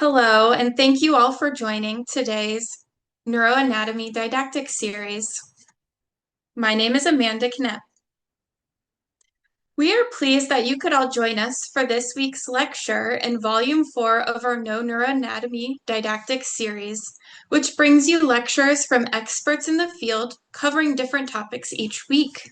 Hello, and thank you all for joining today's Neuroanatomy Didactic Series. My name is Amanda Knepp. We are pleased that you could all join us for this week's lecture in Volume 4 of our No Neuroanatomy Didactic Series, which brings you lectures from experts in the field covering different topics each week.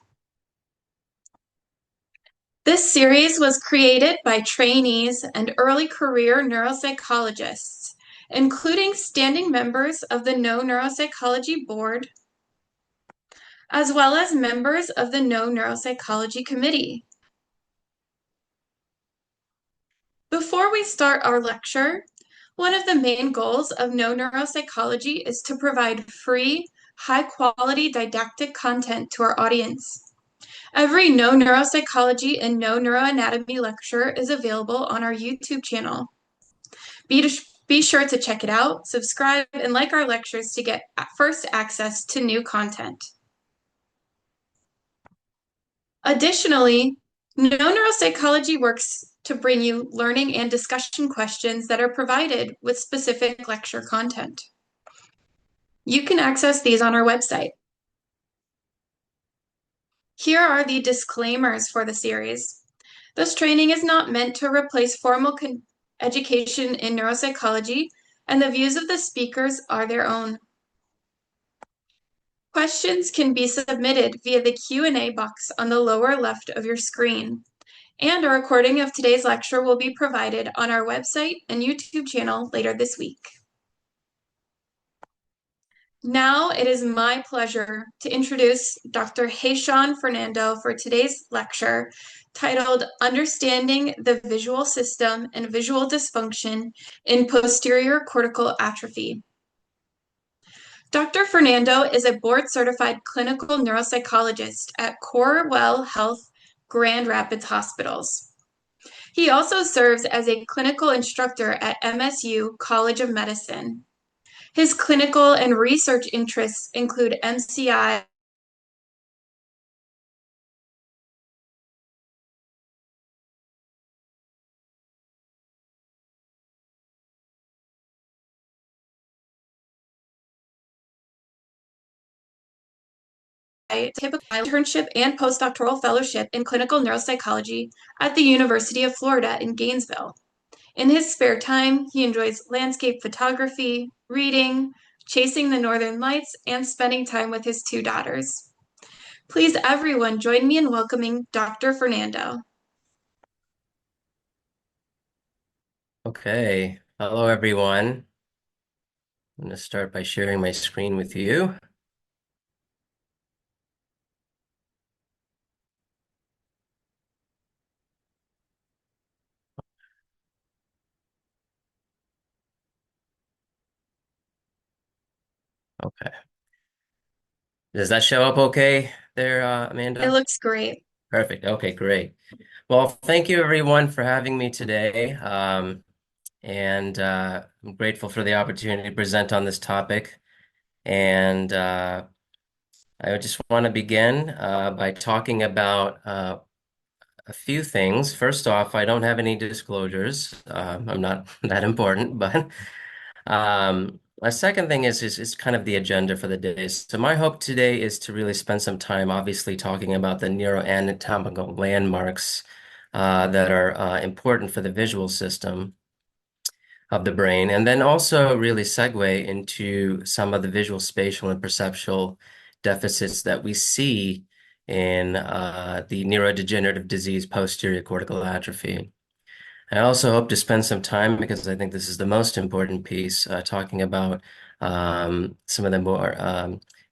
This series was created by trainees and early career neuropsychologists, including standing members of the No Neuropsychology Board, as well as members of the No Neuropsychology Committee. Before we start our lecture, one of the main goals of No Neuropsychology is to provide free, high-quality didactic content to our audience. Every No Neuropsychology and No Neuroanatomy lecture is available on our YouTube channel. Be sure to check it out, subscribe, and like our lectures to get first access to new content. Additionally, No Neuropsychology works to bring you learning and discussion questions that are provided with specific lecture content. You can access these on our website. Here are the disclaimers for the series. This training is not meant to replace formal education in neuropsychology, and the views of the speakers are their own. Questions can be submitted via the Q&A box on the lower left of your screen, and a recording of today's lecture will be provided on our website and YouTube channel later this week. Now it is my pleasure to introduce Dr. Heishan Fernando for today's lecture titled Understanding the Visual System and Visual Dysfunction in Posterior Cortical Atrophy. Dr. Fernando is a board-certified clinical neuropsychologist at Corewell Health Grand Rapids Hospitals. He also serves as a clinical instructor at MSU College of Medicine. His clinical and research interests include MCI, typical internship and postdoctoral fellowship in clinical neuropsychology at the University of Florida in Gainesville. In his spare time, he enjoys landscape photography, reading, chasing the northern lights, and spending time with his two daughters. Please, everyone, join me in welcoming Dr. Fernando. Okay, hello everyone. I'm going to start by sharing my screen with you. Okay. Does that show up okay there, It Amanda? looks great. Perfect. Okay, great. Well, thank you everyone for having me today. I'm grateful for the opportunity to present on this topic. And I just want to begin by talking about a few things. First off, I don't have any disclosures. I'm not that important, but my second thing is kind of the agenda for the day. So my hope today is to really spend some time, obviously, talking about the neuroanatomical landmarks that are important for the visual system of the brain, and then also really segue into some of the visual, spatial, and perceptual deficits that we see in the neurodegenerative disease posterior cortical atrophy. I also hope to spend some time, because I think this is the most important piece, talking about some of the more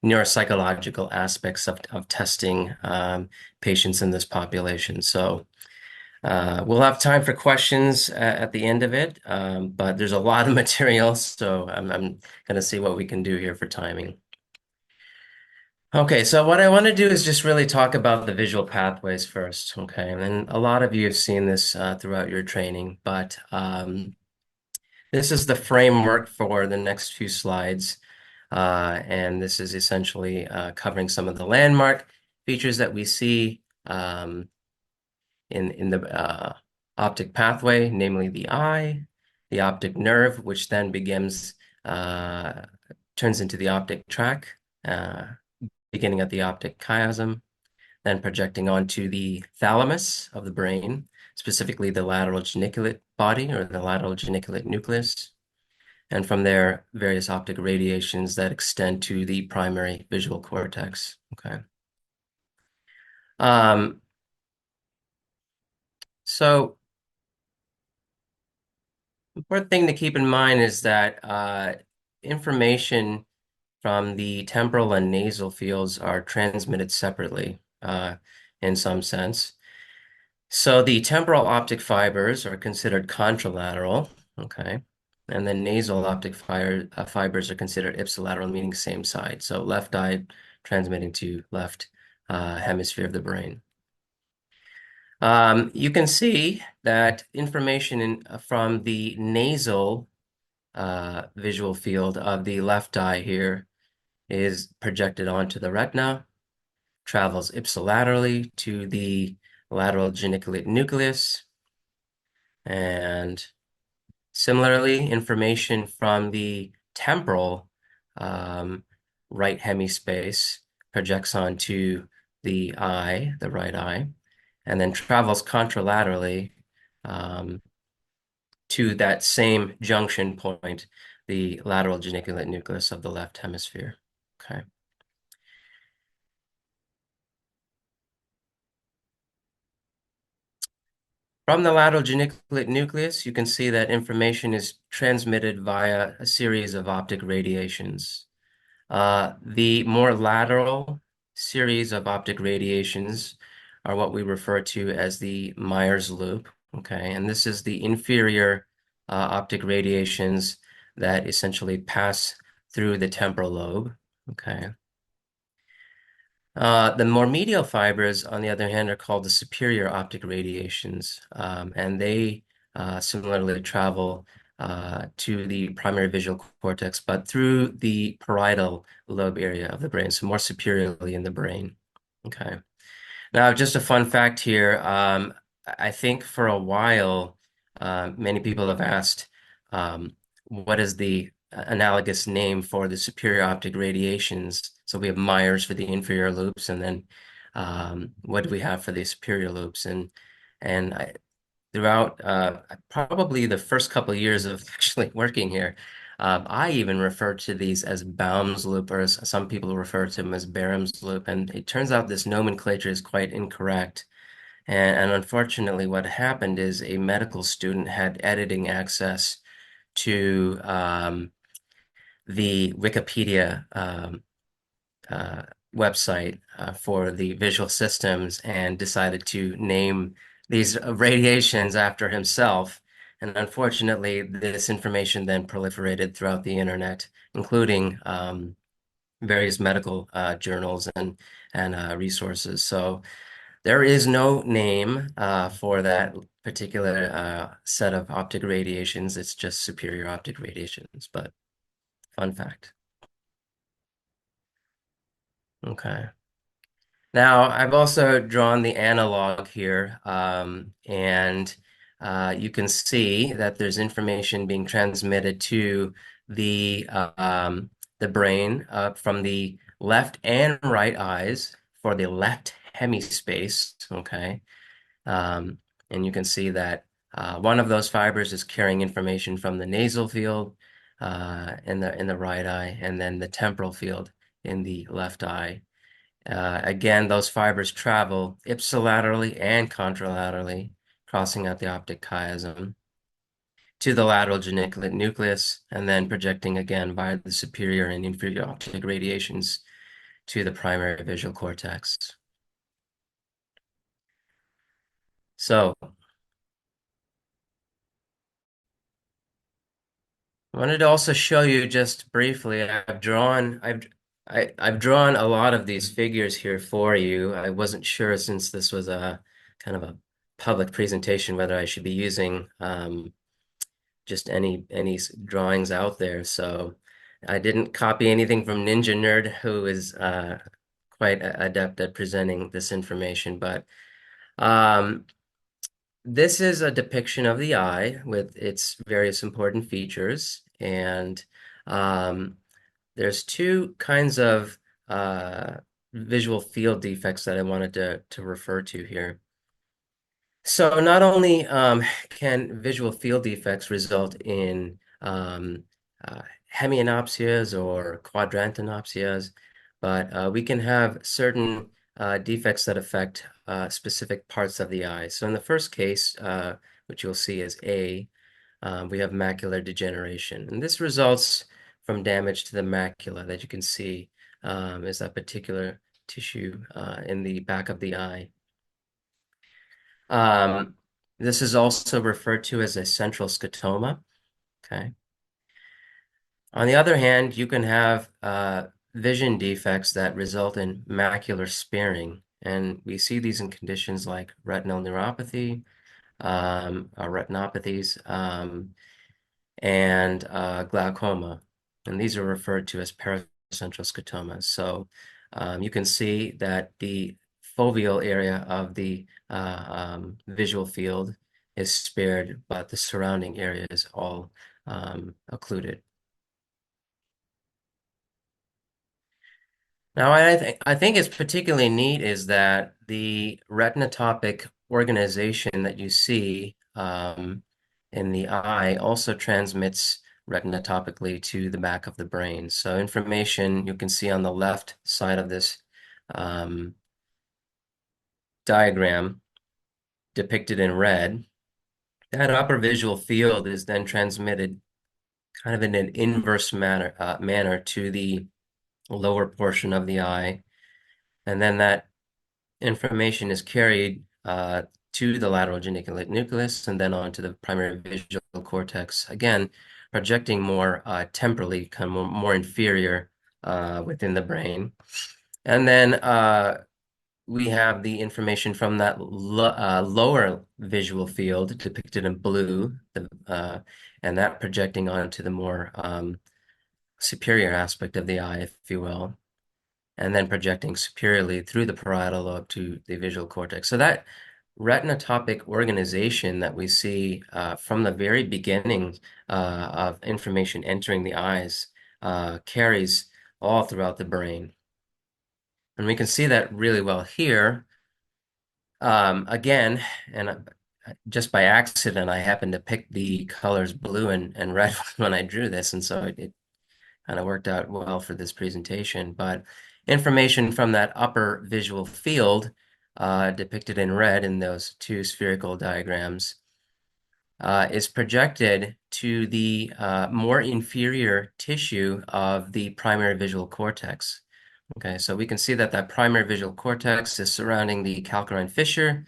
neuropsychological aspects of testing patients in this population. So we'll have time for questions at the end of it, but there's a lot of material, so I'm going to see what we can do here for timing. Okay, so what I want to do is just really talk about the visual pathways first, okay? And a lot of you have seen this throughout your training, but this is the framework for the next few slides. And this is essentially covering some of the landmark features that we see in the optic pathway, namely the eye, the optic nerve, which then begins uh, turns into the optic tract, uh, beginning at the optic chiasm, then projecting onto the thalamus of the brain, specifically the lateral geniculate body or the lateral geniculate nucleus. And from there, various optic radiations that extend to the primary visual cortex. Okay. Um, so important thing to keep in mind is that information from the temporal and nasal fields are transmitted separately in some sense. So the temporal optic fibers are considered contralateral, okay? And then nasal optic fibers are considered ipsilateral, meaning same side. So left eye transmitting to left hemisphere of the brain. You can see that information from the nasal visual field of the left eye here is projected onto the retina, travels ipsilaterally to the lateral geniculate nucleus, and similarly, information from the temporal right hemispace projects onto the eye, the right eye, and then travels contralaterally um, to that same junction point, the lateral geniculate nucleus of the left hemisphere. Okay. From the lateral geniculate nucleus, you can see that information is transmitted via a series of optic radiations. The more lateral series of optic radiations are what we refer to as the Myers loop, okay? And this is the inferior optic radiations that essentially pass through the temporal lobe, okay? The more medial fibers, on the other hand, are called the superior optic radiations, and they similarly travel to the primary visual cortex, but through the parietal lobe area of the brain, so more superiorly in the brain. Okay. Now, just a fun fact here. I think for a while, many people have asked, what is the analogous name for the superior optic radiations? So we have Myers for the inferior loops, and then what do we have for the superior loops? And throughout probably the first couple of years of actually working here, I even refer to these as Baum's loop, or as some people refer to them as Barham's loop. And it turns out this nomenclature is quite incorrect. And unfortunately, what happened is a medical student had editing access to the Wikipedia uh, website for the visual systems and decided to name these radiations after himself. And unfortunately, this information then proliferated throughout the internet, including various medical journals and resources. So there is no name for that particular set of optic radiations. It's just superior optic radiations, but fun fact. Okay. Now, I've also drawn the analog here, and you can see that there's information being transmitted to the brain from the left and right eyes for the left hemispace. Okay, um, and you can see that one of those fibers is carrying information from the nasal field in the right eye, and then the temporal field in the left eye. Again, those fibers travel ipsilaterally and contralaterally, crossing out the optic chiasm to the lateral geniculate nucleus, and then projecting again via the superior and inferior optic radiations to the primary visual cortex. So I wanted to also show you just briefly, I've drawn a lot of these figures here for you. I wasn't sure, since this was a kind of a public presentation, whether I should be using just any drawings out there. So I didn't copy anything from Ninja Nerd, who is quite adept at presenting this information. But um, this is a depiction of the eye with its various important features, and um, there's two kinds of uh, visual field defects that I wanted to refer to here. So not only can visual field defects result in hemianopsias or quadrantenopsias, but we can have certain defects that affect specific parts of the eye. So in the first case, which you'll see is A, we have macular degeneration. And this results from damage to the macula that you can see is that particular tissue in the back of the eye. Um, this is also referred to as a central scotoma. Okay. On the other hand, you can have vision defects that result in macular sparing, and we see these in conditions like retinal neuropathy, or retinopathies, and glaucoma, and these are referred to as paracentral scotomas. So you can see that the foveal area of the visual field is spared, but the surrounding area is all occluded. Now, I think it's particularly neat is that the retinotopic organization that you see in the eye also transmits retinotopically to the back of the brain. So information you can see on the left side of this um, diagram depicted in red. That upper visual field is then transmitted kind of in an inverse manner to the lower portion of the eye. And then that information is carried to the lateral geniculate nucleus and then on to the primary visual cortex, again, projecting more temporally, kind of more inferior within the brain. And then we have the information from that lower visual field depicted in blue, and that projecting onto the more superior aspect of the eye, if you will, and then projecting superiorly through the parietal lobe to the visual cortex. So that retinotopic organization that we see from the very beginning of information entering the eyes carries all throughout the brain. And we can see that really well here. Again, and just by accident, I happened to pick the colors blue and red when I drew this, and so it kind of worked out well for this presentation. But information from that upper visual field depicted in red in those two spherical diagrams is projected to the more inferior tissue of the primary visual cortex. Okay, so we can see that that primary visual cortex is surrounding the calcarine fissure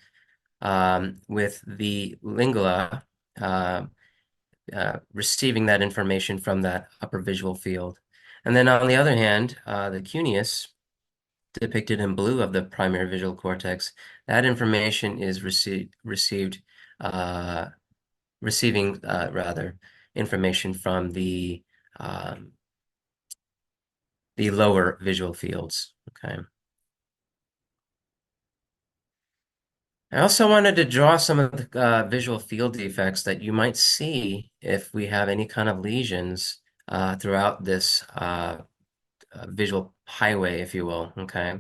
with the lingula receiving that information from that upper visual field. And then on the other hand, the cuneus, depicted in blue of the primary visual cortex, that information is receiving rather information from the lower visual fields. Okay. I also wanted to draw some of the visual field defects that you might see if we have any kind of lesions throughout this visual highway, if you will. Okay.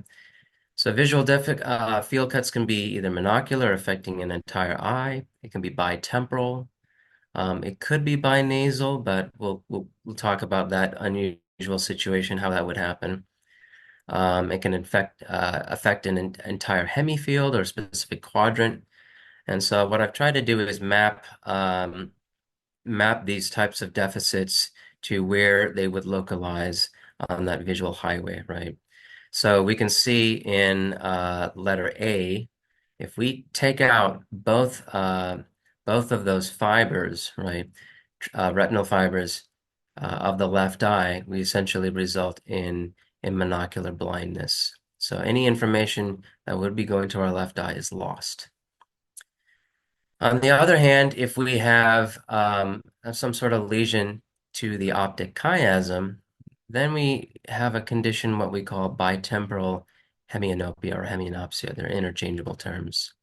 So visual field cuts can be either monocular, affecting an entire eye. It can be bitemporal. It could be binasal, but we'll talk about that unusual situation, how that would happen. It can affect an entire hemifield or specific quadrant. And so what I've tried to do is map these types of deficits to where they would localize on that visual highway, right? So we can see in letter A, if we take out both of those fibers, right, retinal fibers of the left eye, we essentially result in monocular blindness. So any information that would be going to our left eye is lost. On the other hand, if we have some sort of lesion to the optic chiasm, then we have a condition what we call bitemporal hemianopia or hemianopsia. They're interchangeable terms.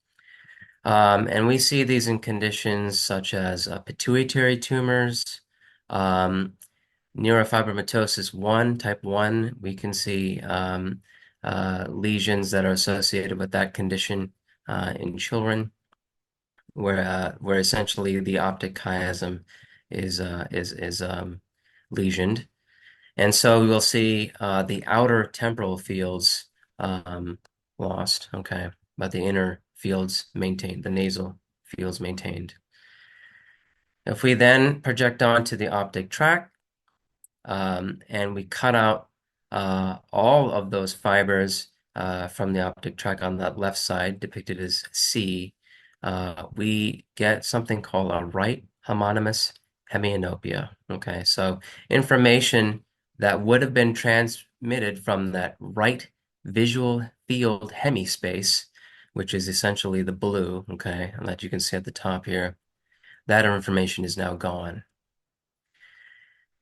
And we see these in conditions such as pituitary tumors, um, neurofibromatosis 1, type 1. We can see lesions that are associated with that condition in children, where essentially the optic chiasm is lesioned. And so we will see the outer temporal fields um, lost, okay, but the inner fields maintained, the nasal fields maintained. If we then project onto the optic tract and we cut out all of those fibers from the optic tract on that left side, depicted as C, we get something called a right homonymous hemianopia. Okay, so information that would have been transmitted from that right visual field hemispace, which is essentially the blue, okay, and that you can see at the top here, that information is now gone.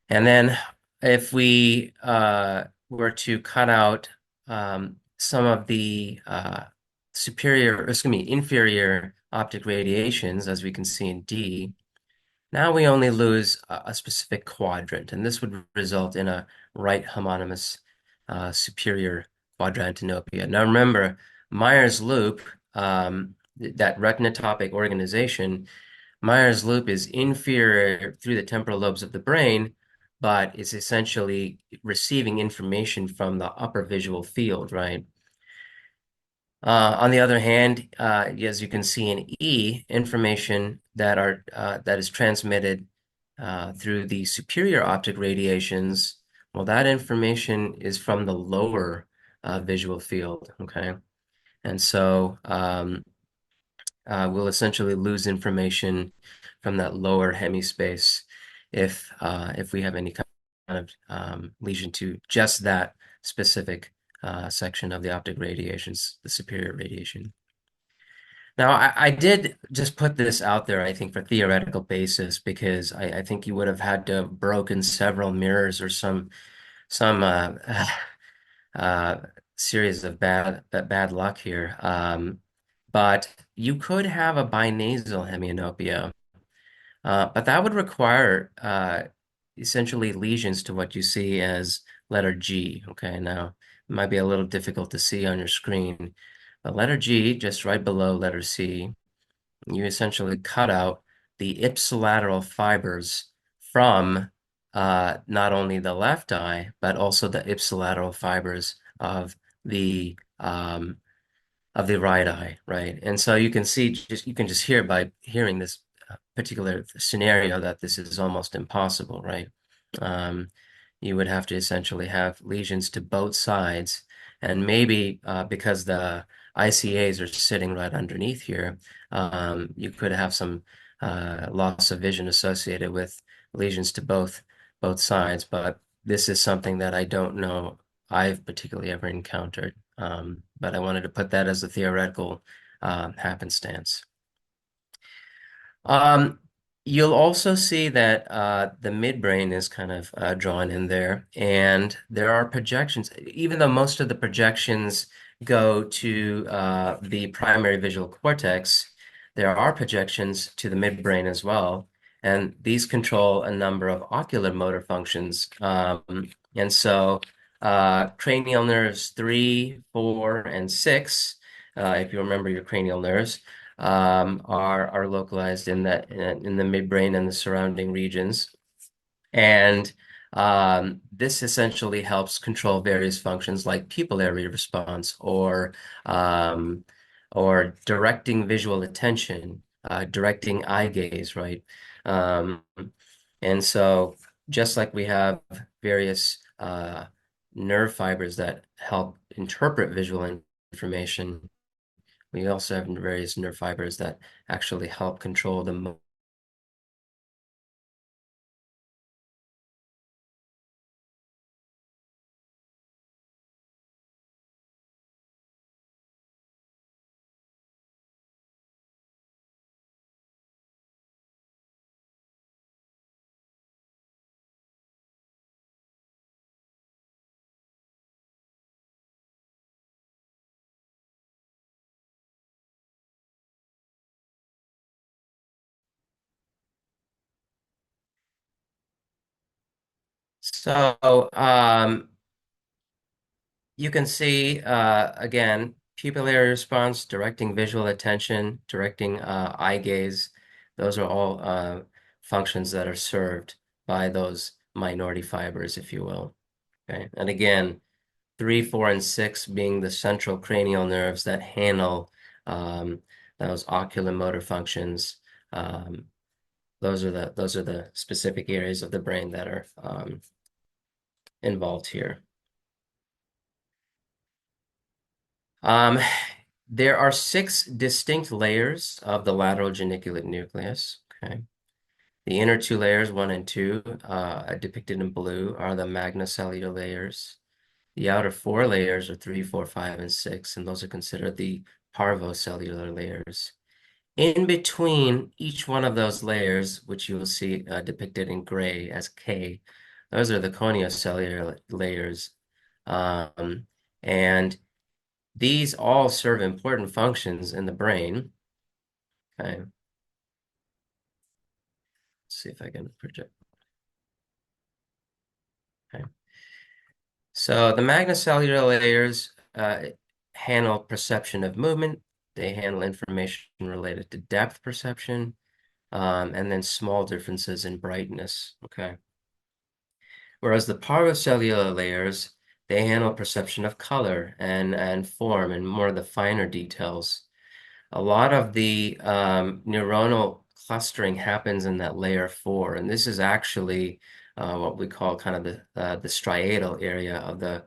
And then if we were to cut out some of the inferior optic radiations, as we can see in D, now we only lose a specific quadrant, and this would result in a right homonymous superior quadrantinopia. Now remember, Meyer's loop, that retinotopic organization, Meyer's loop is inferior through the temporal lobes of the brain, but it's essentially receiving information from the upper visual field, right? On the other hand, as you can see in E, information that is transmitted through the superior optic radiations, well, that information is from the lower visual field, okay? And so we'll essentially lose information from that lower hemispace if we have any kind of lesion to just that specific section of the optic radiations, the superior radiation. Now, I did just put this out there, I think, for theoretical basis because I think you would have had to have broken several mirrors or some uh, series of bad luck here. But you could have a binasal hemianopia, but that would require essentially lesions to what you see as letter G. Okay, now it might be a little difficult to see on your screen, but letter G, just right below letter C, you essentially cut out the ipsilateral fibers from not only the left eye, but also the ipsilateral fibers of the right eye, right? And so you can see, you can just hear by hearing this particular scenario that this is almost impossible, right? Um, you would have to essentially have lesions to both sides, and maybe because the ICAs are sitting right underneath here, you could have some loss of vision associated with lesions to both sides. But this is something that I don't know I've particularly ever encountered. But I wanted to put that as a theoretical happenstance. Um, you'll also see that the midbrain is kind of drawn in there, and there are projections, even though most of the projections go to the primary visual cortex, there are projections to the midbrain as well, and these control a number of ocular motor functions. And so cranial nerves 3, 4, and 6, if you remember your cranial nerves, are localized in in the midbrain and the surrounding regions, and this essentially helps control various functions like pupillary response um, or directing visual attention, directing eye gaze, right? Um, and so just like we have various nerve fibers that help interpret visual information, we also have various nerve fibers that actually help control the So you can see again pupillary response, directing visual attention, directing eye gaze. Those are all functions that are served by those minority fibers, if you will. Okay, and again, 3, 4, and 6 being the central cranial nerves that handle those oculomotor functions. Um, those are the specific areas of the brain that are involved here. Um, there are 6 distinct layers of the lateral geniculate nucleus. Okay. The inner 2 layers, 1 and 2, depicted in blue, are the magnocellular layers. The outer 4 layers are 3, 4, 5, and 6, and those are considered the parvocellular layers. In between each one of those layers, which you will see depicted in gray as K, those are the coniocellular layers. And these all serve important functions in the brain. Okay. Let's see if I can project. Okay. So the magnocellular layers handle perception of movement. They handle information related to depth perception, and then small differences in brightness. Okay. Whereas the parvocellular layers, they handle perception of color and form and more of the finer details. A lot of the neuronal clustering happens in that layer 4, and this is actually what we call kind of the striatal area of the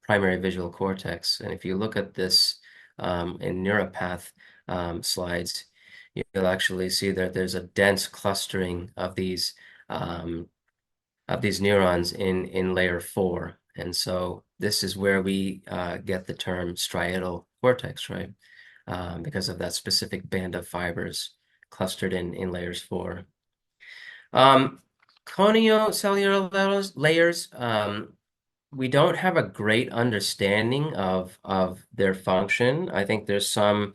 primary visual cortex. And if you look at this in neuropath slides, you'll actually see that there's a dense clustering of these neurons in layer 4. And so this is where we get the term striatal cortex, right? Because of that specific band of fibers clustered in layers 4. Coniocellular layers, we don't have a great understanding of their function. I think there's some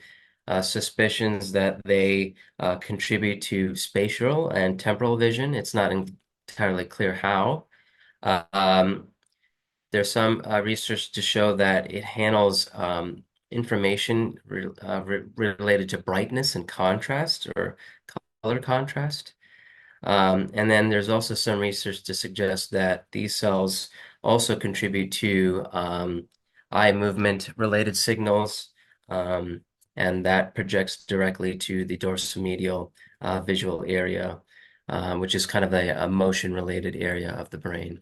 suspicions that they contribute to spatial and temporal vision. It's not entirely clear how. Uh, um, there's some research to show that it handles information related to brightness and contrast or color contrast. And then there's also some research to suggest that these cells also contribute to eye movement related signals, and that projects directly to the dorsomedial visual area, which is kind of a motion related area of the brain.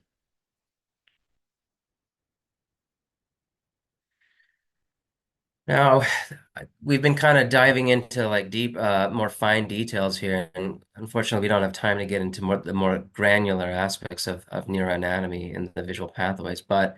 Now, we've been kind of diving into like deep, more fine details here, and unfortunately, we don't have time to get into the more granular aspects of neuroanatomy and the visual pathways. But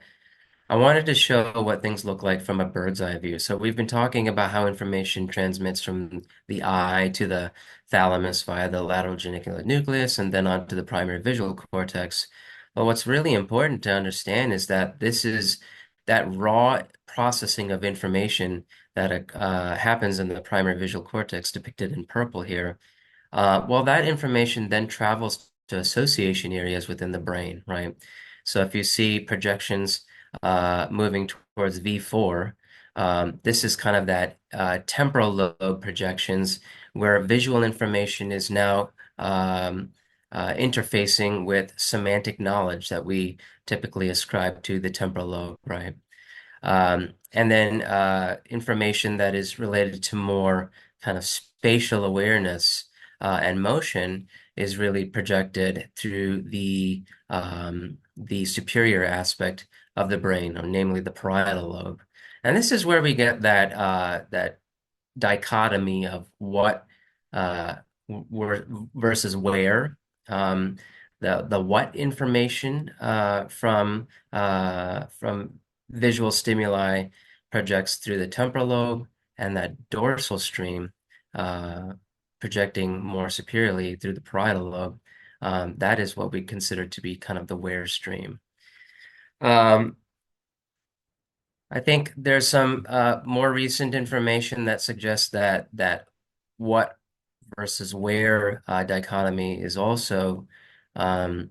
I wanted to show what things look like from a bird's eye view. So we've been talking about how information transmits from the eye to the thalamus via the lateral geniculate nucleus and then onto the primary visual cortex. But what's really important to understand is that this is that raw processing of information that happens in the primary visual cortex depicted in purple here. Well, that information then travels to association areas within the brain, right? So if you see projections moving towards V4, this is kind of that temporal lobe projections where visual information is now interfacing with semantic knowledge that we typically ascribe to the temporal lobe, right? And then information that is related to more kind of spatial awareness and motion is really projected through the superior aspect of the brain, or namely the parietal lobe. And this is where we get that dichotomy of what uh, versus where. Um, the what information from visual stimuli projects through the temporal lobe, and that dorsal stream uh, projecting more superiorly through the parietal lobe. That is what we consider to be kind of the where stream. Um, I think there's some more recent information that suggests that what versus where dichotomy is also um,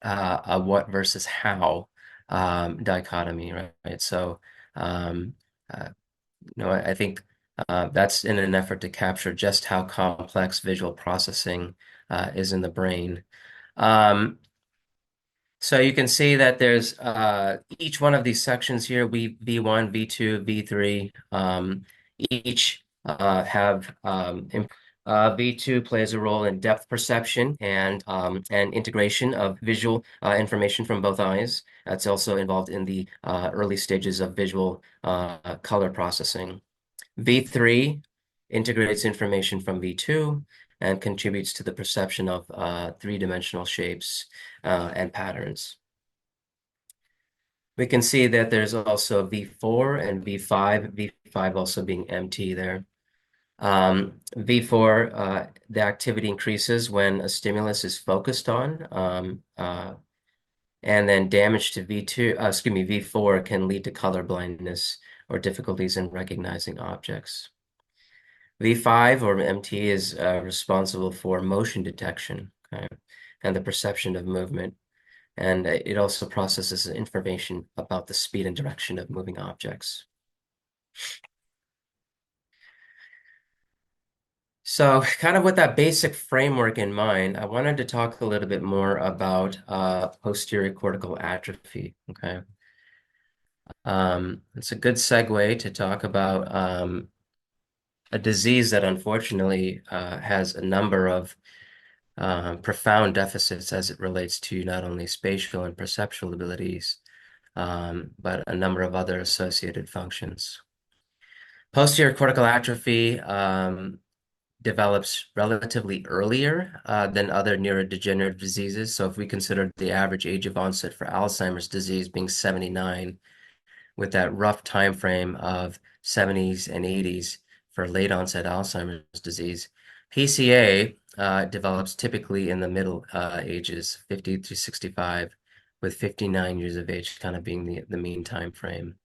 a what versus how dichotomy, right? So, um, uh, I think that's in an effort to capture just how complex visual processing is in the brain. Um, so you can see that there's each one of these sections here, V1, V2, V3, each have V2 plays a role in depth perception and integration of visual information from both eyes. It's also involved in the early stages of visual color processing. V3 integrates information from V2 and contributes to the perception of three-dimensional shapes and patterns. We can see that there's also V4 and V5, V5 also being MT there. V4, the activity increases when a stimulus is focused on, and then damage to V4 can lead to color blindness or difficulties in recognizing objects. V5 or MT is responsible for motion detection, okay, and the perception of movement. And it also processes information about the speed and direction of moving objects. So kind of with that basic framework in mind, I wanted to talk a little bit more about posterior cortical atrophy, okay? It's a good segue to talk about a disease that unfortunately has a number of profound deficits as it relates to not only spatial and perceptual abilities, but a number of other associated functions. Posterior cortical atrophy develops relatively earlier than other neurodegenerative diseases. So if we consider the average age of onset for Alzheimer's disease being 79, with that rough time frame of 70s and 80s for late onset Alzheimer's disease, PCA develops typically in the middle ages, 50 to 65, with 59 years of age kind of being the mean time frame.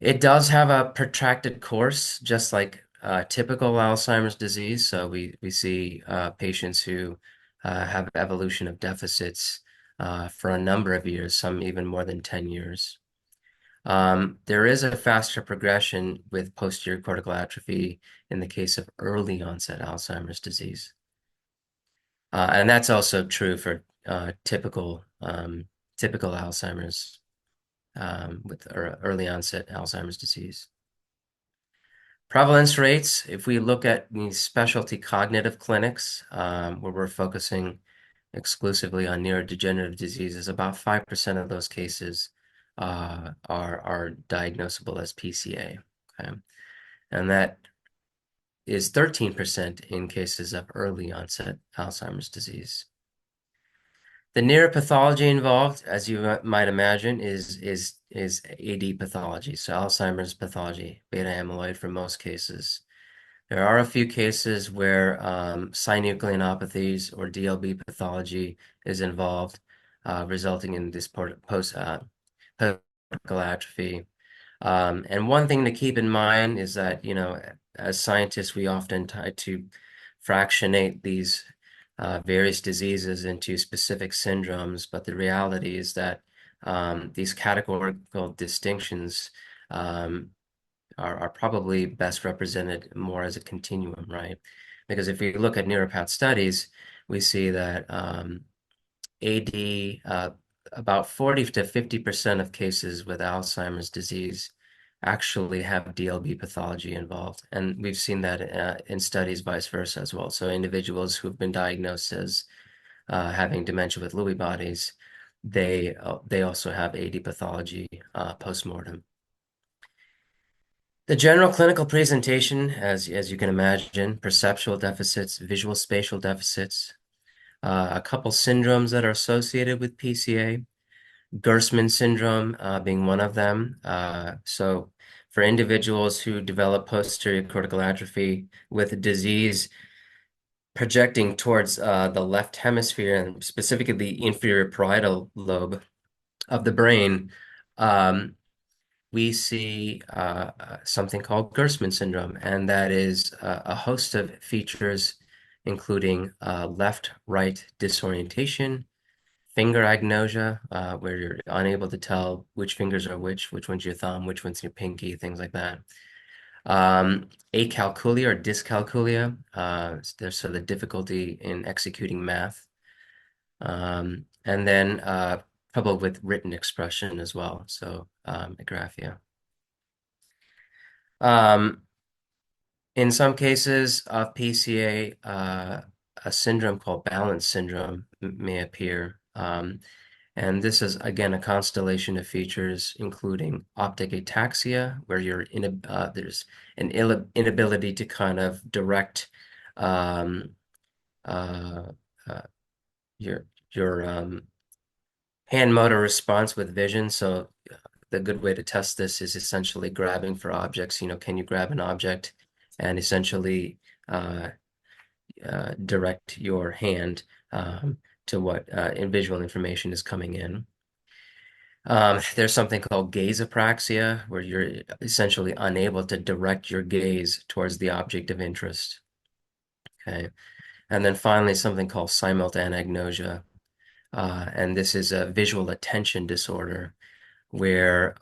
It does have a protracted course, just like typical Alzheimer's disease. So we see patients who have evolution of deficits for a number of years, some even more than 10 years. There is a faster progression with posterior cortical atrophy in the case of early onset Alzheimer's disease. And that's also true for typical Alzheimer's with early onset Alzheimer's disease. Prevalence rates, if we look at these specialty cognitive clinics, where we're focusing exclusively on neurodegenerative diseases, about 5% of those cases are diagnosable as PCA. Okay? And that is 13% in cases of early onset Alzheimer's disease. The neuropathology involved, as you might imagine, is AD pathology, so Alzheimer's pathology, beta amyloid for most cases. There are a few cases where synucleinopathies or DLB pathology is involved, resulting in this post-cortical atrophy. And one thing to keep in mind is that, as scientists, we often try to fractionate these various diseases into specific syndromes, but the reality is that these categorical distinctions are probably best represented more as a continuum, right? Because if we look at neuropath studies, we see that AD, about 40 to 50% of cases with Alzheimer's disease actually have DLB pathology involved. And we've seen that in studies vice versa as well. So individuals who've been diagnosed as having dementia with Lewy bodies, they also have AD pathology post-mortem. The general clinical presentation, as you can imagine, perceptual deficits, visual spatial deficits, a couple syndromes that are associated with PCA, Gerstmann syndrome being one of them. So for individuals who develop posterior cortical atrophy with a disease projecting towards the left hemisphere and specifically the inferior parietal lobe of the brain, we see something called Gerstmann syndrome, and that is a host of features, including left-right disorientation, finger agnosia, where you're unable to tell which fingers are which one's your thumb, which one's your pinky, things like that. Acalculia or dyscalculia, there's so the difficulty in executing math. And then trouble with written expression as well, so agraphia. In some cases of PCA, a syndrome called balance syndrome may appear. And this is, again, a constellation of features, including optic ataxia, where there's an inability to kind of direct um, uh, uh, your hand motor response with vision. So the good way to test this is essentially grabbing for objects. Can you grab an object and essentially uh, direct your hand to what visual information is coming in. There's something called gaze apraxia, where you're essentially unable to direct your gaze towards the object of interest. Okay. And then finally, something called simultanagnosia. And this is a visual attention disorder where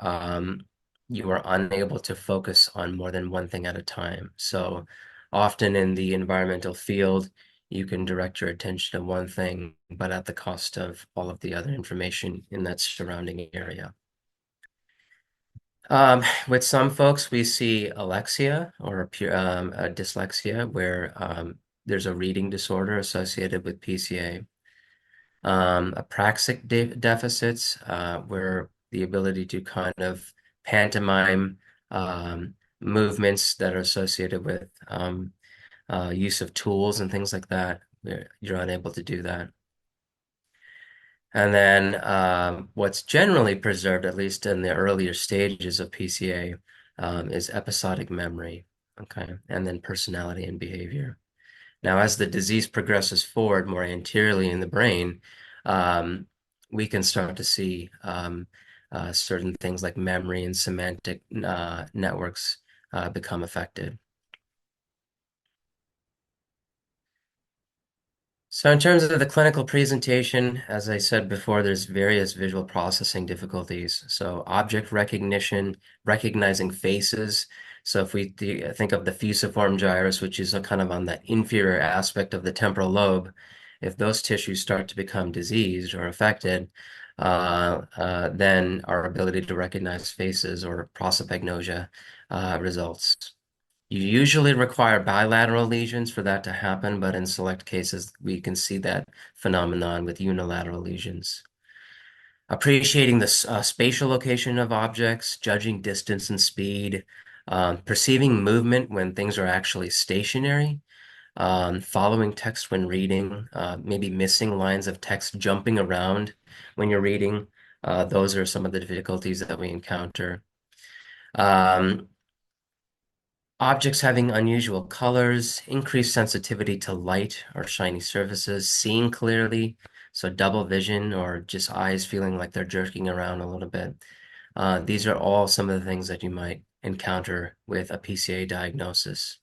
you are unable to focus on more than one thing at a time. So often in the environmental field, you can direct your attention to one thing, but at the cost of all of the other information in that surrounding area. With some folks, we see alexia or a dyslexia, where there's a reading disorder associated with PCA. Apraxic deficits, where the ability to kind of pantomime movements that are associated with use of tools and things like that, you're unable to do that. And then what's generally preserved, at least in the earlier stages of PCA, is episodic memory, okay, and then personality and behavior. Now, as the disease progresses forward more anteriorly in the brain, we can start to see certain things like memory and semantic networks become affected. So in terms of the clinical presentation, as I said before, there's various visual processing difficulties. So object recognition, recognizing faces. So if we think of the fusiform gyrus, which is kind of on the inferior aspect of the temporal lobe, if those tissues start to become diseased or affected, then our ability to recognize faces or prosopagnosia results. You usually require bilateral lesions for that to happen, but in select cases, we can see that phenomenon with unilateral lesions. Appreciating the spatial location of objects, judging distance and speed, perceiving movement when things are actually stationary, following text when reading, maybe missing lines of text, jumping around when you're reading. Those are some of the difficulties that we encounter. Objects having unusual colors, increased sensitivity to light or shiny surfaces, seeing clearly, so double vision or just eyes feeling like they're jerking around a little bit. These are all some of the things that you might encounter with a PCA diagnosis.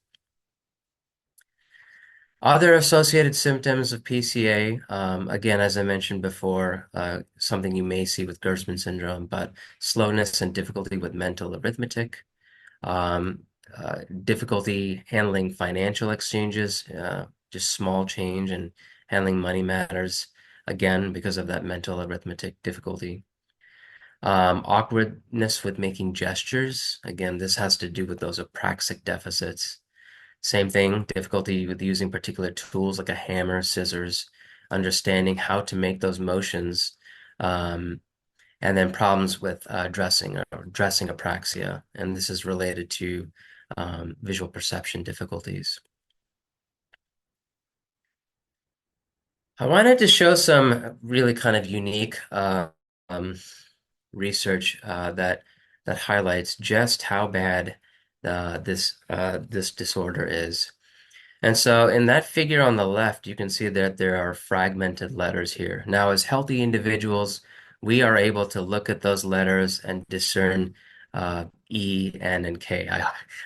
Other associated symptoms of PCA, again, as I mentioned before, something you may see with Gerstmann syndrome, but slowness and difficulty with mental arithmetic, difficulty handling financial exchanges, just small change and handling money matters, again, because of that mental arithmetic difficulty. Awkwardness with making gestures. Again, this has to do with those apraxic deficits. Same thing, difficulty with using particular tools like a hammer, scissors, understanding how to make those motions. And then problems with dressing or dressing apraxia. And this is related to visual perception difficulties. I wanted to show some really kind of unique research that highlights just how bad this disorder is. And so in that figure on the left, you can see that there are fragmented letters here. Now, as healthy individuals, we are able to look at those letters and discern E, N, and K.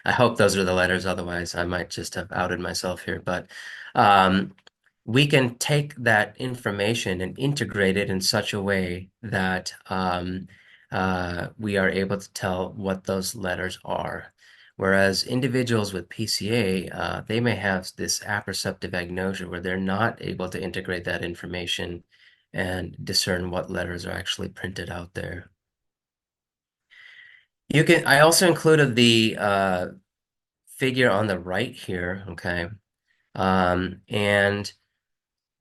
I hope those are the letters, otherwise I might just have outed myself here. But we can take that information and integrate it in such a way that we are able to tell what those letters are. Whereas individuals with PCA, they may have this apperceptive agnosia where they're not able to integrate that information and discern what letters are actually printed out there. I also included the figure on the right here, okay? And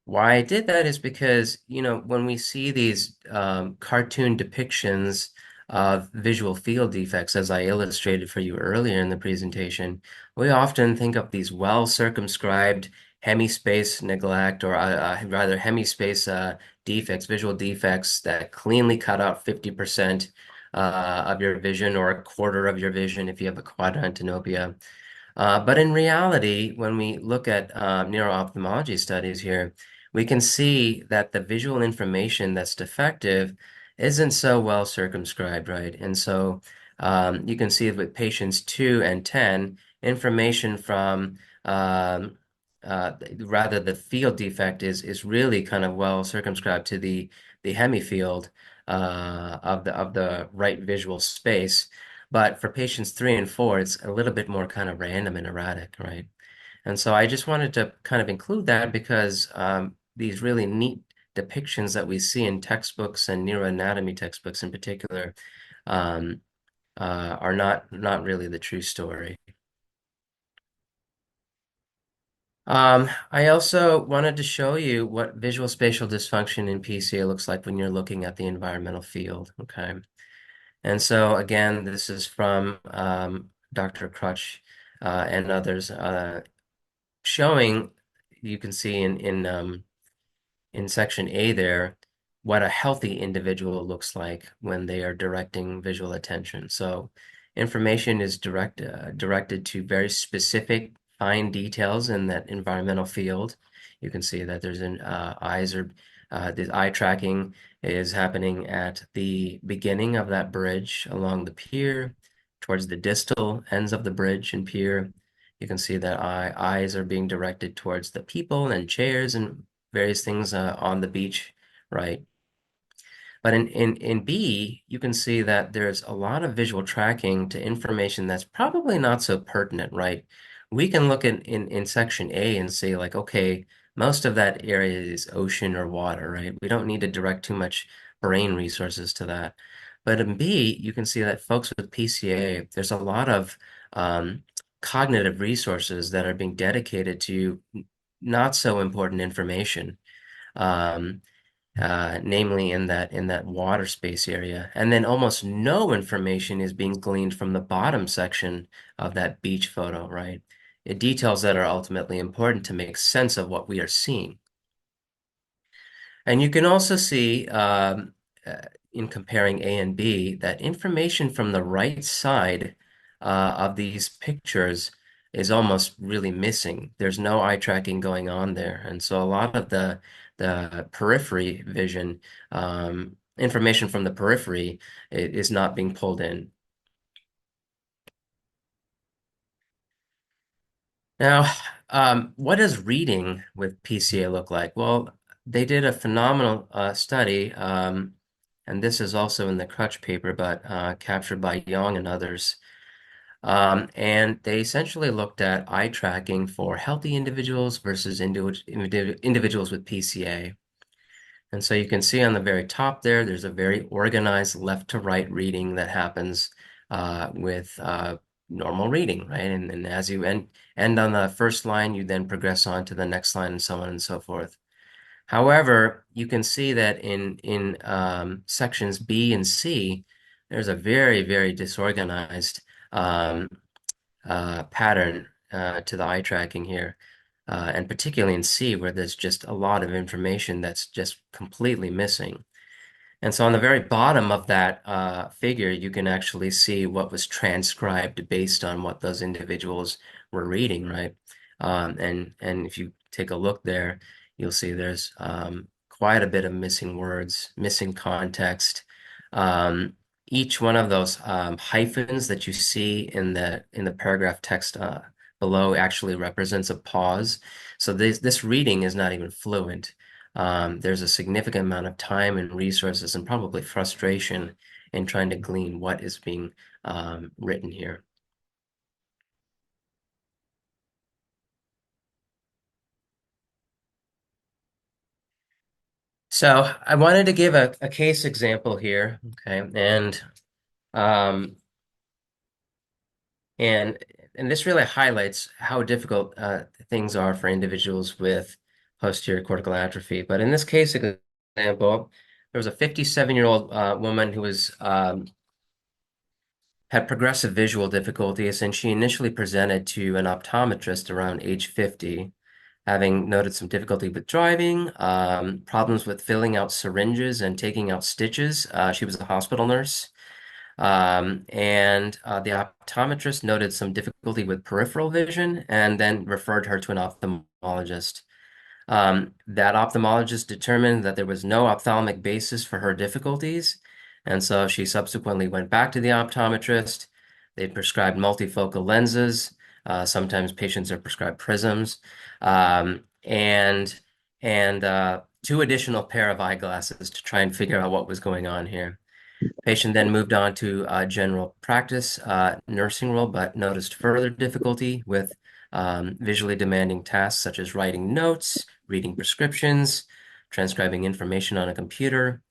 why I did that is because, when we see these cartoon depictions of visual field defects, as I illustrated for you earlier in the presentation, we often think of these well-circumscribed hemispace neglect, or rather hemispace defects, visual defects that cleanly cut out 50% of your vision or a quarter of your vision if you have a quadrantinopia. But in reality, when we look at neuro-ophthalmology studies here, we can see that the visual information that's defective isn't so well circumscribed, right? And so you can see with patients 2 and 10, information from rather the field defect is really kind of well circumscribed to the hemifield of the right visual space. But for patients 3 and 4, it's a little bit more kind of random and erratic, right? And so I just wanted to kind of include that because these really neat depictions that we see in textbooks and neuroanatomy textbooks in particular um, are not really the true story. I also wanted to show you what visual spatial dysfunction in PCA looks like when you're looking at the environmental field, okay? And so again, this is from Dr. Crutch and others showing, you can see in section A there, what a healthy individual looks like when they are directing visual attention. So information is directed to very specific fine details in that environmental field. You can see that there's the eye tracking is happening at the beginning of that bridge along the pier, towards the distal ends of the bridge and pier. You can see that eyes are being directed towards the people and chairs and various things on the beach, right? But in B, you can see that there's a lot of visual tracking to information that's probably not so pertinent, right? We can look in section A and say like, okay, most of that area is ocean or water, right? We don't need to direct too much brain resources to that. But in B, you can see that folks with PCA, there's a lot of cognitive resources that are being dedicated to not so important information. Um, Namely in that water space area. And then almost no information is being gleaned from the bottom section of that beach photo, right? Details that are ultimately important to make sense of what we are seeing. And you can also see in comparing A and B that information from the right side of these pictures is almost really missing. There's no eye tracking going on there. And so a lot of the periphery vision, information from the periphery is not being pulled in. Now, what does reading with PCA look like? Well, they did a phenomenal study, and this is also in the Crutch paper, but captured by Young and others. And they essentially looked at eye tracking for healthy individuals versus individuals with PCA. And so you can see on the very top there's a very organized left to right reading that happens with normal reading, right? And as you end on the first line, you then progress on to the next line and so on and so forth. However, you can see that in sections B and C, there's a very, very disorganized pattern to the eye tracking here. And particularly in C, where there's just a lot of information that's just completely missing. And so on the very bottom of that figure, you can actually see what was transcribed based on what those individuals were reading, right? And if you take a look there, you'll see there's quite a bit of missing words, missing context. Each one of those hyphens that you see in the paragraph text below actually represents a pause. So this reading is not even fluent. There's a significant amount of time and resources and probably frustration in trying to glean what is being written here. So I wanted to give a case example here, okay, um, and and this really highlights how difficult things are for individuals with posterior cortical atrophy. But in this case example, there was a 57-year-old woman who was had progressive visual difficulties, and she initially presented to an optometrist around age 50, having noted some difficulty with driving, problems with filling out syringes and taking out stitches. She was a hospital nurse. The optometrist noted some difficulty with peripheral vision and then referred her to an ophthalmologist. That ophthalmologist determined that there was no ophthalmic basis for her difficulties, and so she subsequently went back to the optometrist. They prescribed multifocal lenses. Sometimes patients are prescribed prisms, um, and two additional pair of eyeglasses to try and figure out what was going on here. Patient then moved on to general practice nursing role, but noticed further difficulty with visually demanding tasks such as writing notes, reading prescriptions, transcribing information on a computer.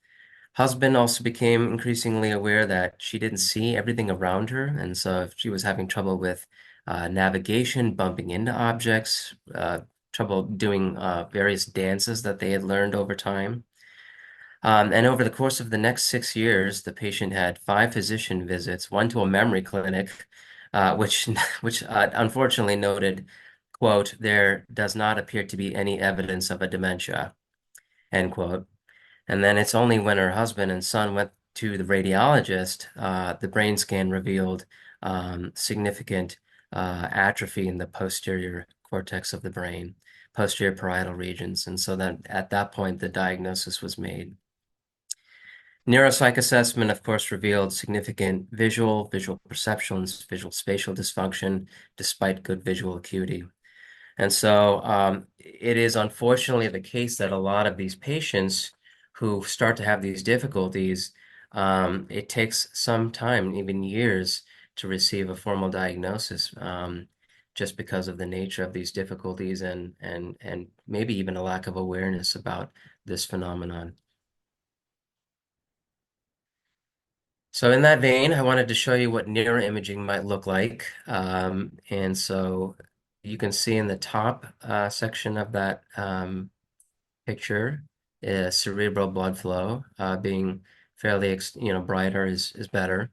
Husband also became increasingly aware that she didn't see everything around her, and so if she was having trouble with navigation, bumping into objects, trouble doing various dances that they had learned over time. And over the course of the next 6 years, the patient had 5 physician visits, one to a memory clinic, which unfortunately noted, quote, "There does not appear to be any evidence of a dementia," end quote. And then it's only when her husband and son went to the radiologist, the brain scan revealed significant atrophy in the posterior cortex of the brain, posterior parietal regions. And so that at that point, the diagnosis was made. Neuropsych assessment, of course, revealed significant visual perception, visual spatial dysfunction, despite good visual acuity. And so it is unfortunately the case that a lot of these patients who start to have these difficulties, it takes some time, even years, to receive a formal diagnosis, just because of the nature of these difficulties and maybe even a lack of awareness about this phenomenon. So in that vein, I wanted to show you what neuroimaging might look like. And so you can see in the top section of that picture, cerebral blood flow being fairly, brighter is better.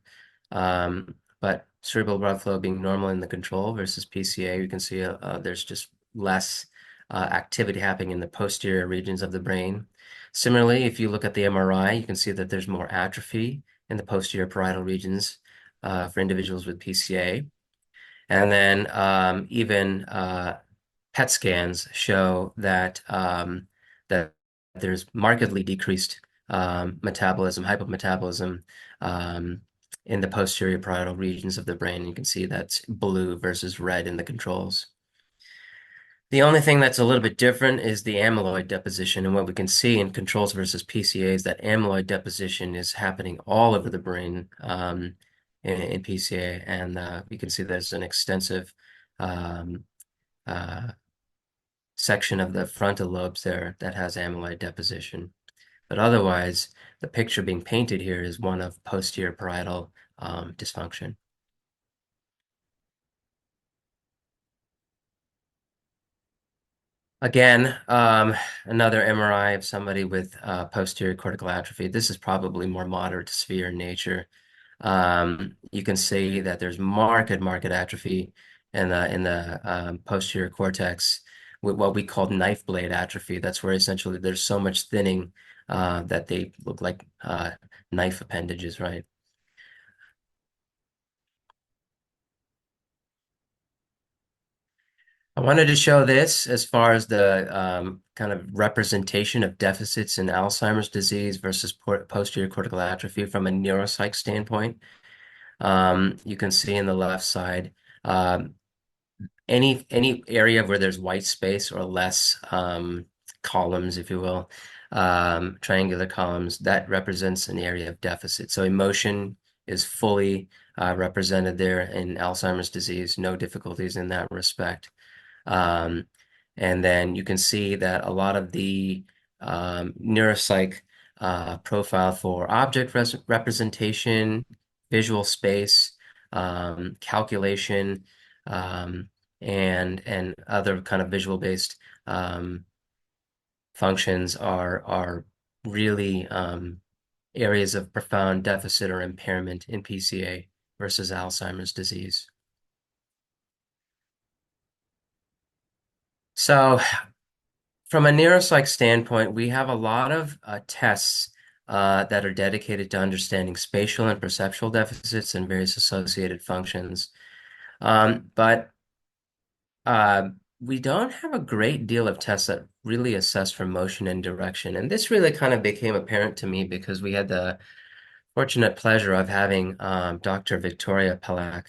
But cerebral blood flow being normal in the control versus PCA, you can see there's just less activity happening in the posterior regions of the brain. Similarly, if you look at the MRI, you can see that there's more atrophy in the posterior parietal regions for individuals with PCA. And then even PET scans show that there's markedly decreased metabolism, hypometabolism in the posterior parietal regions of the brain. You can see that's blue versus red in the controls. The only thing that's a little bit different is the amyloid deposition. And what we can see in controls versus PCA is that amyloid deposition is happening all over the brain in PCA. And you can see there's an extensive uh, section of the frontal lobes there that has amyloid deposition. But otherwise, the picture being painted here is one of posterior parietal dysfunction. Again, another MRI of somebody with posterior cortical atrophy. This is probably more moderate to severe in nature. You can see that there's marked atrophy in the posterior cortex with what we call knife blade atrophy. That's where essentially there's so much thinning that they look like knife appendages, right? I wanted to show this as far as the kind of representation of deficits in Alzheimer's disease versus posterior cortical atrophy from a neuropsych standpoint. You can see in the left side, um, any area where there's white space or less columns, if you will, triangular columns, that represents an area of deficit. So emotion is fully represented there in Alzheimer's disease, no difficulties in that respect. Um, and then you can see that a lot of the neuropsych profile for object representation, visual space, calculation, um, and other kind of visual based functions are really areas of profound deficit or impairment in PCA versus Alzheimer's disease. So from a neuropsych standpoint, we have a lot of tests that are dedicated to understanding spatial and perceptual deficits and various associated functions. But uh, we don't have a great deal of tests that really assess for motion and direction. And this really kind of became apparent to me because we had the fortunate pleasure of having Dr. Victoria Pelak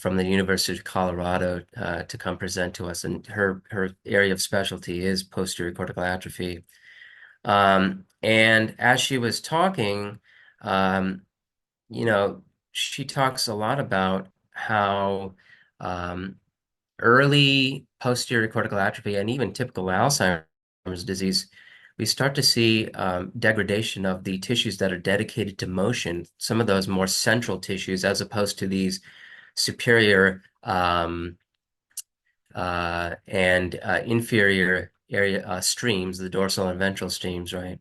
from the University of Colorado to come present to us. And her area of specialty is posterior cortical atrophy. And as she was talking, um, you know, she talks a lot about how um, early posterior cortical atrophy and even typical Alzheimer's disease, we start to see degradation of the tissues that are dedicated to motion, some of those more central tissues, as opposed to these superior and inferior area streams, the dorsal and ventral streams, right,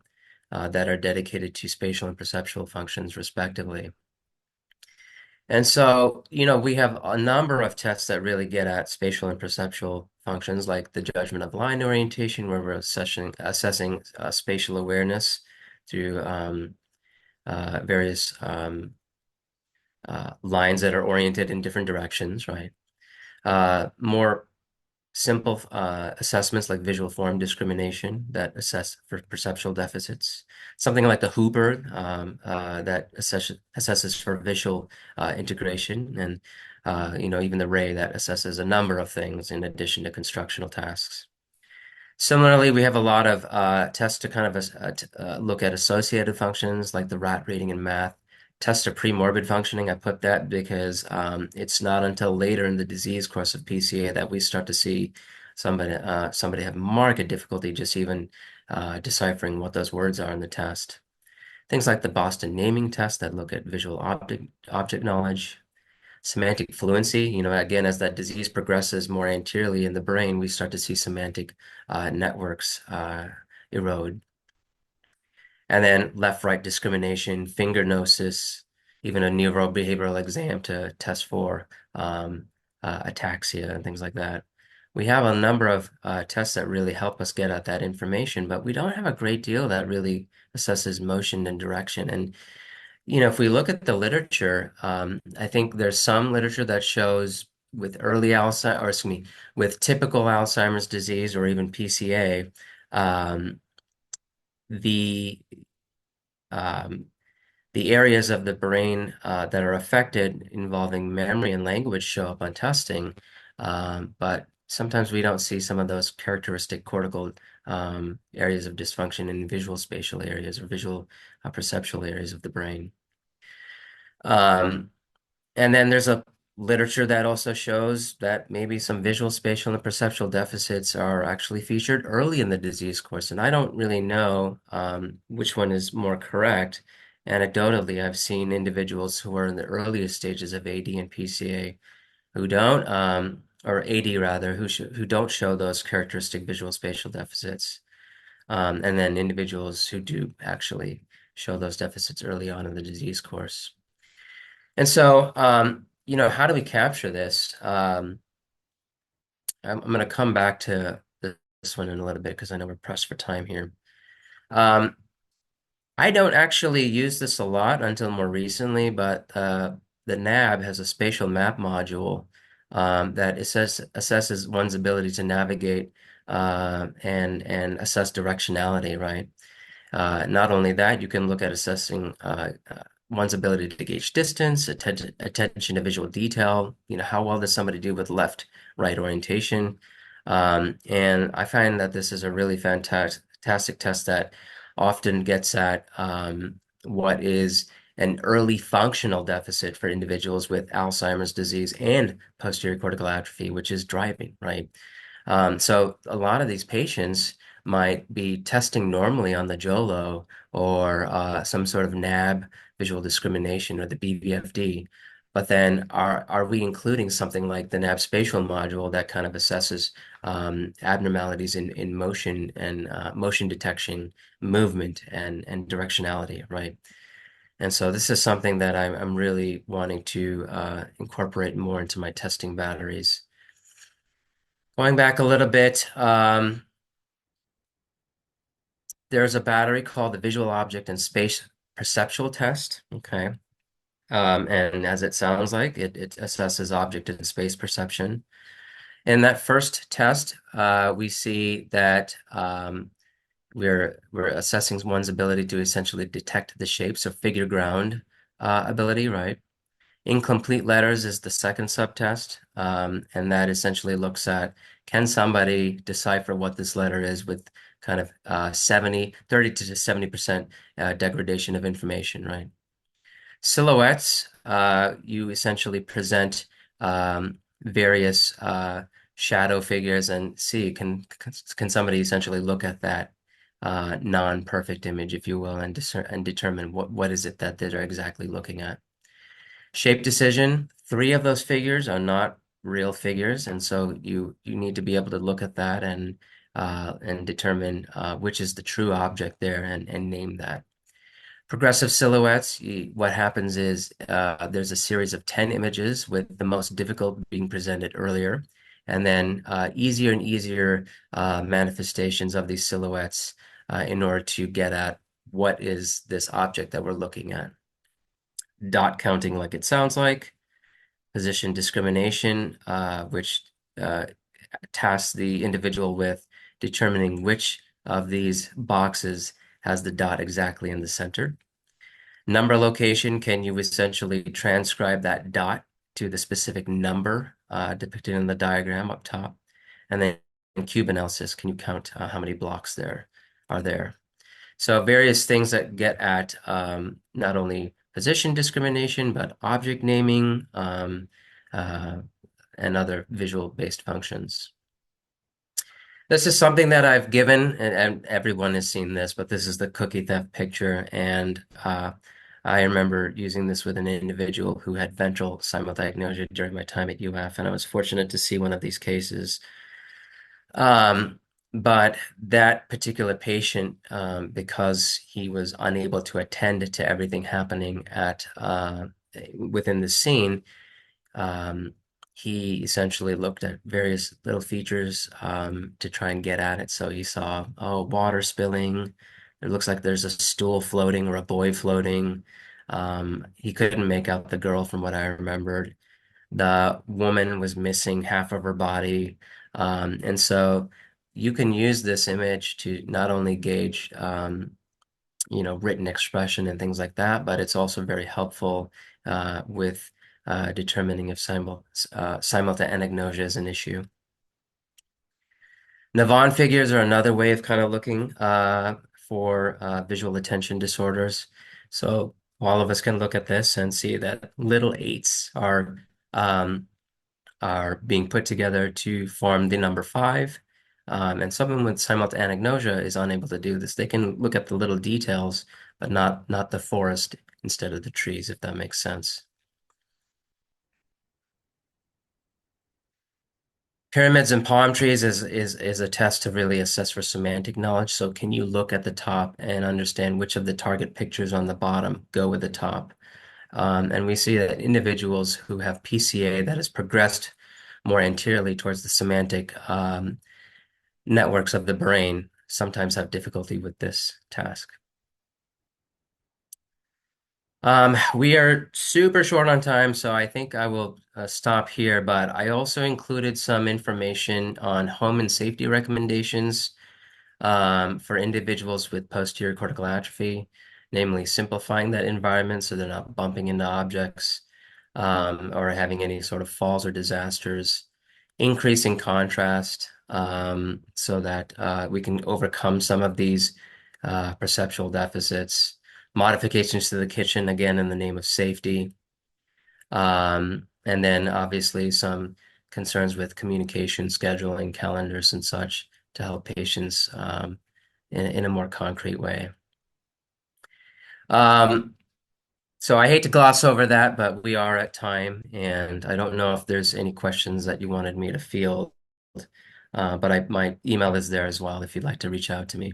that are dedicated to spatial and perceptual functions, respectively. And so, we have a number of tests that really get at spatial and perceptual functions, like the judgment of line orientation, where we're assessing spatial awareness through various lines that are oriented in different directions, right? More simple assessments like visual form discrimination that assess for perceptual deficits. Something like the Hooper that assesses for visual integration, and even the Ray that assesses a number of things in addition to constructional tasks. Similarly, we have a lot of tests to kind of look at associated functions like the rat rating in math. Tests of premorbid functioning, I put that because it's not until later in the disease course of PCA that we start to see somebody have marked difficulty just even deciphering what those words are in the test. Things like the Boston naming test that look at visual object knowledge. Semantic fluency, again, as that disease progresses more anteriorly in the brain, we start to see semantic networks erode. And then left-right discrimination, finger gnosis, even a neurobehavioral exam to test for ataxia and things like that. We have a number of tests that really help us get at that information, but we don't have a great deal that really assesses motion and direction. And if we look at the literature, I think there's some literature that shows with early Alzheimer's, or excuse me, with typical Alzheimer's disease or even PCA, the um, the areas of the brain that are affected involving memory and language show up on testing, but sometimes we don't see some of those characteristic cortical areas of dysfunction in visual spatial areas or visual perceptual areas of the brain. And then there's a literature that also shows that maybe some visual, spatial, and perceptual deficits are actually featured early in the disease course. And I don't really know which one is more correct. Anecdotally, I've seen individuals who are in the earliest stages of AD and PCA who don't, or AD rather, who don't show those characteristic visual spatial deficits. And then individuals who do actually show those deficits early on in the disease course. And so, how do we capture this? I'm going to come back to this one in a little bit because I know we're pressed for time here. I don't actually use this a lot until more recently, but the NAB has a spatial map module that assesses one's ability to navigate and assess directionality, right? Not only that, you can look at assessing one's ability to gauge distance, attention to visual detail, how well does somebody do with left-right orientation? And I find that this is a really fantastic test that often gets at what is an early functional deficit for individuals with Alzheimer's disease and posterior cortical atrophy, which is driving, right? So a lot of these patients might be testing normally on the JOLO or some sort of NAB visual discrimination or the BVFD, but then are we including something like the NAB spatial module that kind of assesses abnormalities in motion and motion detection, movement, and directionality, right? And so this is something that I'm really wanting to incorporate more into my testing batteries. Going back a little bit, there's a battery called the Visual Object and Space Perceptual Test. Okay. And as it sounds like, it assesses object and space perception. In that first test, we see that we're assessing one's ability to essentially detect the shapes of figure ground ability, right? Incomplete letters is the second subtest, and that essentially looks at can somebody decipher what this letter is with kind of 30 to 70% degradation of information, right? Silhouettes, you essentially present various shadow figures and see can somebody essentially look at that non-perfect image, if you will, and determine what is it that they're exactly looking at. Shape decision, 3 of those figures are not real figures, and so you need to be able to look at that and determine which is the true object there and name that. Progressive silhouettes, what happens is there's a series of 10 images with the most difficult being presented earlier, and then easier and easier manifestations of these silhouettes in order to get at what is this object that we're looking at. Dot counting, like it sounds like. Position discrimination, which tasks the individual with determining which of these boxes has the dot exactly in the center. Number location, can you essentially transcribe that dot to the specific number depicted in the diagram up top? And then in cube analysis, can you count how many blocks there are there? So various things that get at not only position discrimination, but object naming and other visual-based functions. This is something that I've given, and everyone has seen this, but this is the cookie theft picture. And I remember using this with an individual who had ventral simuldiagnosia during my time at UF, and I was fortunate to see one of these cases. But that particular patient, because he was unable to attend to everything happening at within the scene, he essentially looked at various little features to try and get at it. So he saw, oh, water spilling. It looks like there's a stool floating or a boy floating. He couldn't make out the girl from what I remembered. The woman was missing half of her body. And so you can use this image to not only gauge, written expression and things like that, but it's also very helpful with determining if simultanagnosia is an issue. Navon figures are another way of kind of looking for visual attention disorders. So all of us can look at this and see that little 8s are being put together to form the number 5. And someone with simultanagnosia is unable to do this. They can look at the little details, but not the forest instead of the trees, if that makes sense. Pyramids and palm trees is a test to really assess for semantic knowledge. So can you look at the top and understand which of the target pictures on the bottom go with the top? And we see that individuals who have PCA that has progressed more anteriorly towards the semantic networks of the brain sometimes have difficulty with this task. We are super short on time, so I think I will stop here, but I also included some information on home and safety recommendations for individuals with posterior cortical atrophy. namely simplifying that environment so they're not bumping into objects or having any sort of falls or disasters, increasing contrast so that we can overcome some of these perceptual deficits, modifications to the kitchen, again, in the name of safety. And then obviously some concerns with communication, scheduling, calendars, and such to help patients in a more concrete way. Um, so I hate to gloss over that, but we are at time, and I don't know if there's any questions that you wanted me to field, but my email is there as well if you'd like to reach out to me.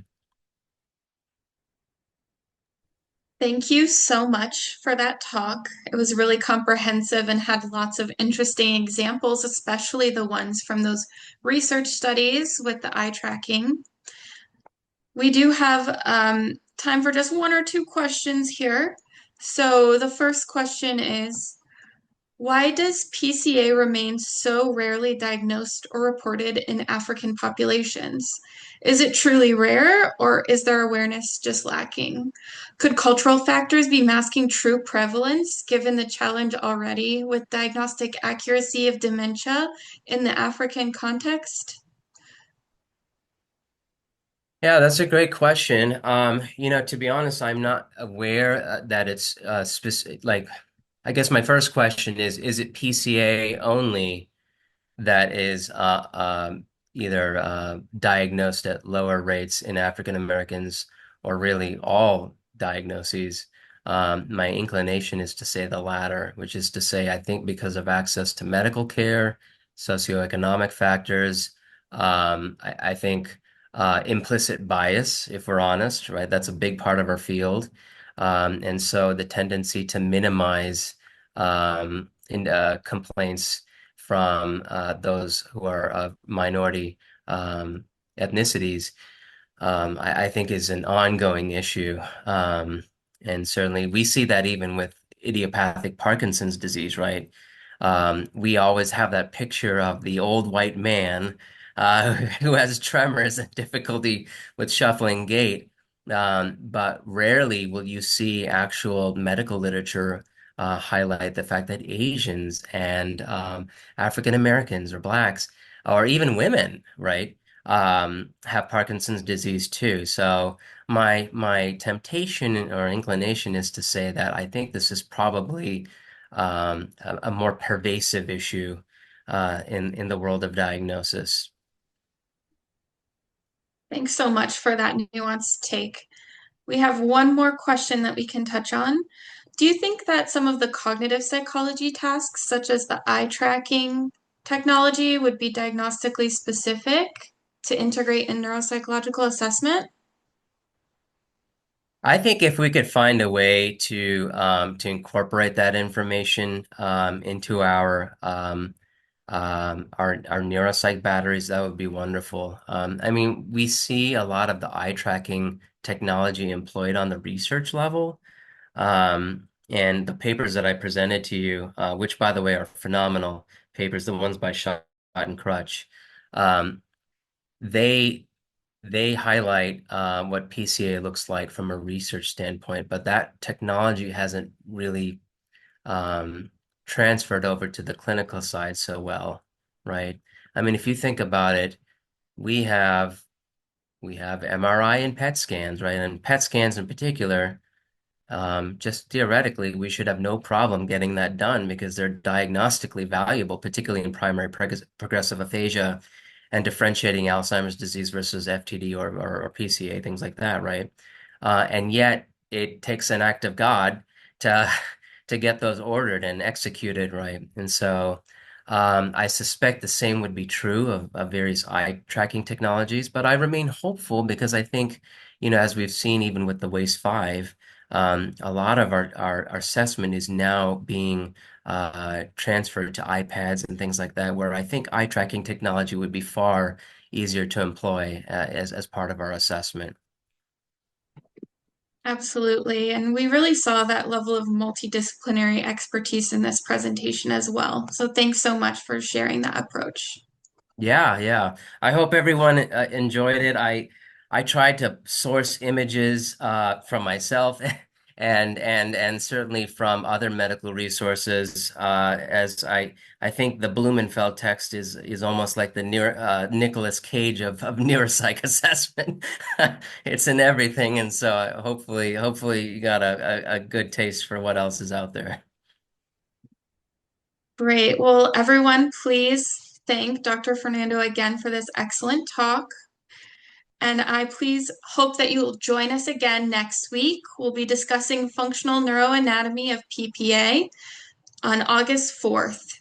Thank you so much for that talk. It was really comprehensive and had lots of interesting examples, especially the ones from those research studies with the eye tracking. We do have time for just one or two questions here. So the first question is, why does PCA remain so rarely diagnosed or reported in African populations? Is it truly rare, or is their awareness just lacking? Could cultural factors be masking true prevalence given the challenge already with diagnostic accuracy of dementia in the African context? Yeah, that's a great question. To be honest, I'm not aware that it's specific. Like, I guess my first question is it PCA only that is either diagnosed at lower rates in African Americans or really all diagnoses? My inclination is to say the latter, which is to say, I think because of access to medical care, socioeconomic factors, I think implicit bias, if we're honest, right? That's a big part of our field. And so the tendency to minimize complaints from those who are of minority ethnicities, I think is an ongoing issue. And certainly we see that even with idiopathic Parkinson's disease, right? We always have that picture of the old white man who has tremors and difficulty with shuffling gait. But rarely will you see actual medical literature highlight the fact that Asians and African Americans or blacks or even women, right, have Parkinson's disease too. So my temptation or inclination is to say that I think this is probably a more pervasive issue in the world of diagnosis. Thanks so much for that nuanced take. We have one more question that we can touch on. Do you think that some of the cognitive psychology tasks, such as the eye tracking technology, would be diagnostically specific to integrate in neuropsychological assessment? I think if we could find a way to incorporate that information into our neuropsych batteries, that would be wonderful. I mean, we see a lot of the eye tracking technology employed on the research level. And the papers that I presented to you, which by the way are phenomenal papers, the ones by Schott and Crutch, um, they they highlight what PCA looks like from a research standpoint, but that technology hasn't really um, transferred over to the clinical side so well, right? I mean, if you think about it, we have we have MRI and PET scans, right? And PET scans in particular, just theoretically, we should have no problem getting that done because they're diagnostically valuable, particularly in primary progressive aphasia and differentiating Alzheimer's disease versus FTD or PCA, things like that, right? And yet it takes an act of God to to get those ordered and executed, right? And so I suspect the same would be true of various eye tracking technologies, but I remain hopeful because I think, as we've seen even with the WAIS 5, a lot of our assessment is now being transferred to iPads and things like that, where I think eye tracking technology would be far easier to employ as part of our assessment. Absolutely. And we really saw that level of multidisciplinary expertise in this presentation as well. So thanks so much for sharing that approach. Yeah, yeah. I hope everyone enjoyed it. I tried to source images from myself and certainly from other medical resources. As I think the Blumenfeld text is almost like the Nicolas Cage of neuropsych assessment. It's in everything, and so hopefully you got a good taste for what else is out there. Great. Well, everyone, please thank Dr. Fernando again for this excellent talk. And I please hope that you will join us again next week. We'll be discussing functional neuroanatomy of PPA on August 4th.